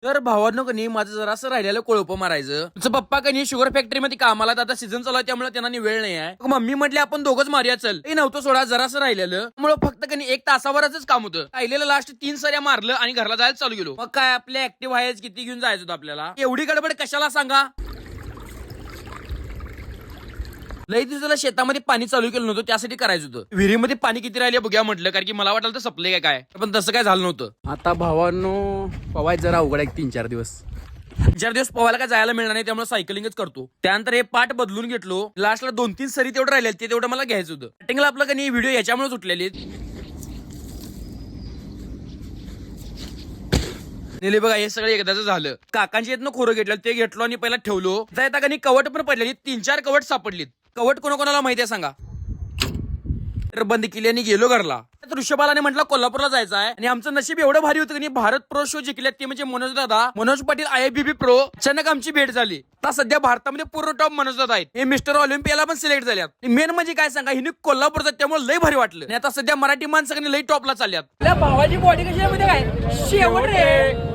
तर भावांनो कनी माझं जरासं राहिलेलं कोळप मारायचं. तुझं पप्पा कनी शुगर फॅक्टरी मध्ये कामाला आता सीझन चालू आहे त्यामुळे त्यांना वेळ नाही आहे. मम्मी म्हटली आपण दोघंच मारूया चल. ते नव्हतं सोडा जरासं राहिलेलं त्यामुळे फक्त कनी 1 तासावरच काम होतं. राहिलेलं लास्ट 3 सऱ्या मारलं आणि घरला जायला चालू गेलो. मग काय आपल्या ऍक्टिव्ह आहेच किती घेऊन जायचं होतं आपल्याला. एवढी गडबड कशाला सांगा. लई दिवसाला शेतामध्ये पाणी चालू केलं नव्हतं त्यासाठी करायचं होतं. विहिरीमध्ये पाणी किती राहिले बघूया म्हटलं कारण की मला वाटलं तर सपले काय पण तसं काय झालं नव्हतं. आता भावांनो पवायचं जरा अवघड आहे 3-4 दिवस. 4 दिवस पवायला काय जायला मिळणार नाही त्यामुळे सायकलिंगच करतो. त्यानंतर हे पाठ बदलून घेतलो. लास्टला 2-3 सरी तेवढं राहिले ते तेवढं मला घ्यायचं होतं. स्टार्टिंगला आपलं कधी व्हिडिओ याच्यामुळे उठलेले नेले बघा हे सगळं एकदाच झालं. काकांची येत खोरं घेतलं ते घेतलो आणि पहिला ठेवलो. जायता कधी कवट पण पडलेली 3-4 कवट सापडलीत. कवट कोणाकोणाला माहिती आहे सांगा. तर बंद केली आणि गेलो घरला. ऋषभालाने म्हटलं कोल्हापूरला जायचं आहे आणि आमचं नशीब एवढं भारी होतं की भारत प्रो शो जिंकल्यात ते म्हणजे मनोज दादा मनोज पाटील IFBB प्रो. अचानक आमची भेट झाली. आता सध्या भारतामध्ये पूर्ण टॉप मनोज दादा आहेत. हे मिस्टर ऑलिम्पियाला पण सिलेक्ट झाल्यात. मेन म्हणजे काय सांगा हिने कोल्हापूरचा त्यामुळे लय भारी वाटलं. आणि आता सध्या मराठी माणसं लय टॉपला चालल्यात. आपल्या भावाची बॉडी कशी आहे काय शेवट रे.